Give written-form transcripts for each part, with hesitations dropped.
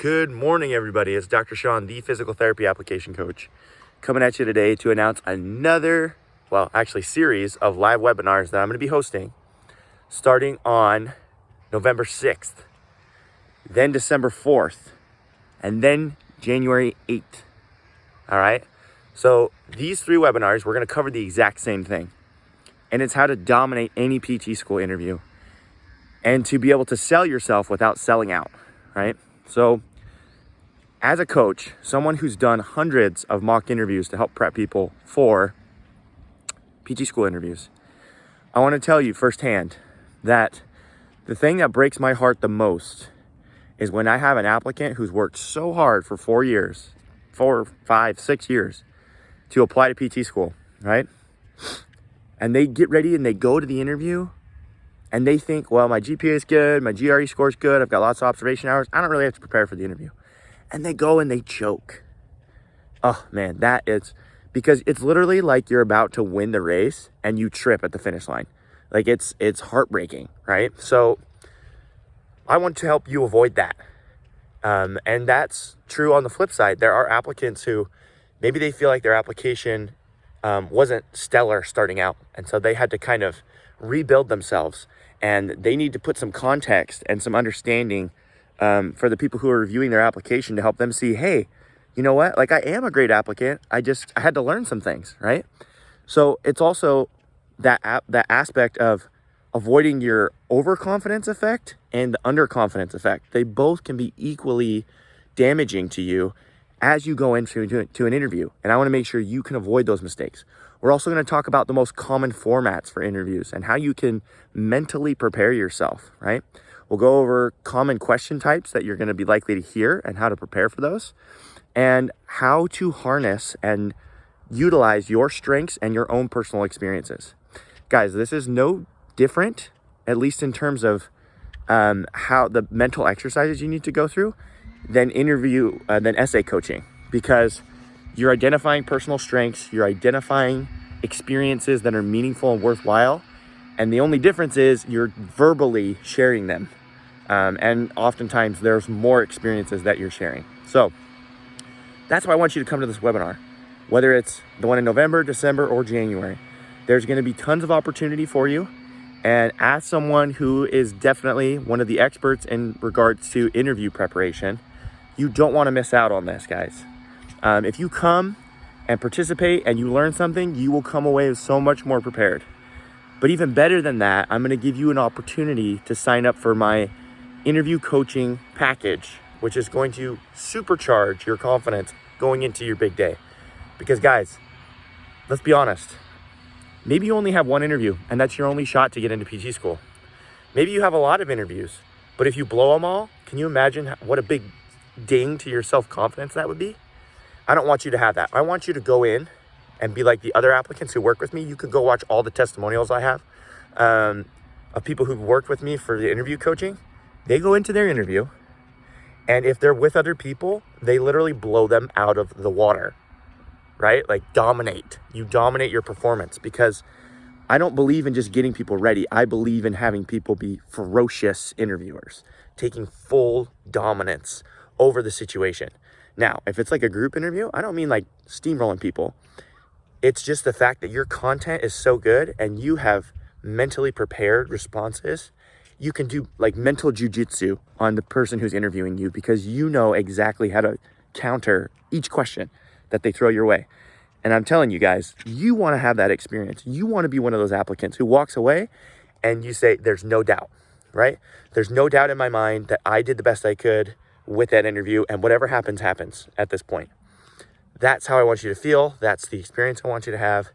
Good morning, everybody. It's Dr. Sean, the physical therapy application coach, coming at you today to announce another, series of live webinars that I'm going to be hosting starting on November 6th, then December 4th, and then January 8th. All right. So these three webinars, we're going to cover the exact same thing. And it's how to dominate any PT school interview and to be able to sell yourself without selling out, right? So as a coach, someone who's done hundreds of mock interviews to help prep people for PT school interviews, I want to tell you firsthand that the thing that breaks my heart the most is when I have an applicant who's worked so hard for 4 years, 4, 5, 6 years to apply to PT school, right? And they get ready and they go to the interview and they think, well, my GPA is good, my GRE score is good, I've got lots of observation hours, I don't really have to prepare for the interview. And they go and they choke. Oh man, that is, because it's literally like you're about to win the race and you trip at the finish line. Like it's heartbreaking, right? So I want to help you avoid that. And that's true on the flip side. There are applicants who maybe they feel like their application wasn't stellar starting out. And so they had to kind of rebuild themselves, and they need to put some context and some understanding for the people who are reviewing their application to help them see, hey, you know what? Like I am a great applicant. I had to learn some things, right? So it's also that aspect of avoiding your overconfidence effect and the underconfidence effect. They both can be equally damaging to you as you go into an interview. And I want to make sure you can avoid those mistakes. We're also going to talk about the most common formats for interviews and how you can mentally prepare yourself, right? We'll go over common question types that you're going to be likely to hear and how to prepare for those, and how to harness and utilize your strengths and your own personal experiences. Guys, this is no different, at least in terms of how the mental exercises you need to go through than essay coaching, because you're identifying personal strengths, you're identifying experiences that are meaningful and worthwhile, and the only difference is you're verbally sharing them. And oftentimes there's more experiences that you're sharing. So that's why I want you to come to this webinar, whether it's the one in November, December, or January. There's going to be tons of opportunity for you. And as someone who is definitely one of the experts in regards to interview preparation, you don't want to miss out on this, guys. If you come and participate and you learn something, you will come away so much more prepared. But even better than that, I'm going to give you an opportunity to sign up for my interview coaching package, which is going to supercharge your confidence going into your big day. Because guys, let's be honest. Maybe you only have one interview and that's your only shot to get into PT school. Maybe you have a lot of interviews, but if you blow them all, can you imagine what a big ding to your self-confidence that would be? I don't want you to have that. I want you to go in and be like the other applicants who work with me. You can go watch all the testimonials I have of people who've worked with me for the interview coaching. They go into their interview, and if they're with other people, they literally blow them out of the water, right? Like dominate. You dominate your performance, because I don't believe in just getting people ready. I believe in having people be ferocious interviewers, taking full dominance over the situation. Now, if it's like a group interview, I don't mean like steamrolling people. It's just the fact that your content is so good and you have mentally prepared responses. You can do like mental jujitsu on the person who's interviewing you, because you know exactly how to counter each question that they throw your way. And I'm telling you guys, you want to have that experience. You want to be one of those applicants who walks away and you say, there's no doubt, right? There's no doubt in my mind that I did the best I could with that interview, and whatever happens, happens at this point. That's how I want you to feel. That's the experience I want you to have.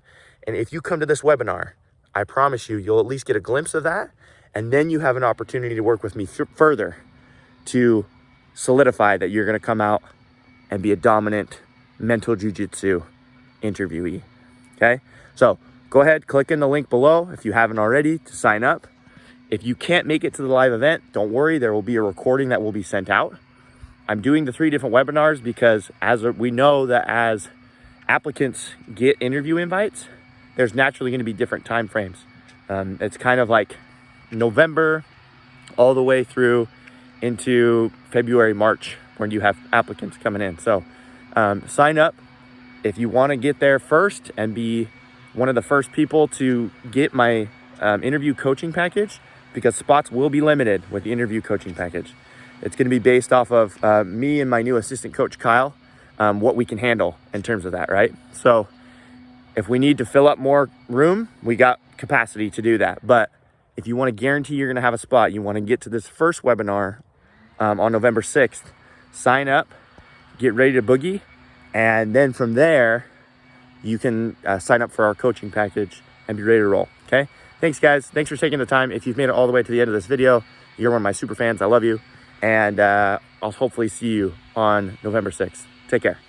And if you come to this webinar, I promise you, you'll at least get a glimpse of that. And then you have an opportunity to work with me further to solidify that you're going to come out and be a dominant mental jujitsu interviewee. Okay? So go ahead, click in the link below if you haven't already to sign up. If you can't make it to the live event, don't worry. There will be a recording that will be sent out. I'm doing the 3 different webinars because we know that as applicants get interview invites, there's naturally going to be different time frames. It's kind of like November all the way through into February, March when you have applicants coming in. So sign up if you want to get there first and be one of the first people to get my interview coaching package, because spots will be limited with the interview coaching package. It's going to be based off of me and my new assistant coach, Kyle, what we can handle in terms of that, right? So if we need to fill up more room, we got capacity to do that. But if you want to guarantee you're going to have a spot, you want to get to this first webinar on November 6th, sign up, get ready to boogie, and then from there, you can sign up for our coaching package and be ready to roll, okay? Thanks, guys. Thanks for taking the time. If you've made it all the way to the end of this video, you're one of my super fans. I love you. And I'll hopefully see you on November 6th. Take care.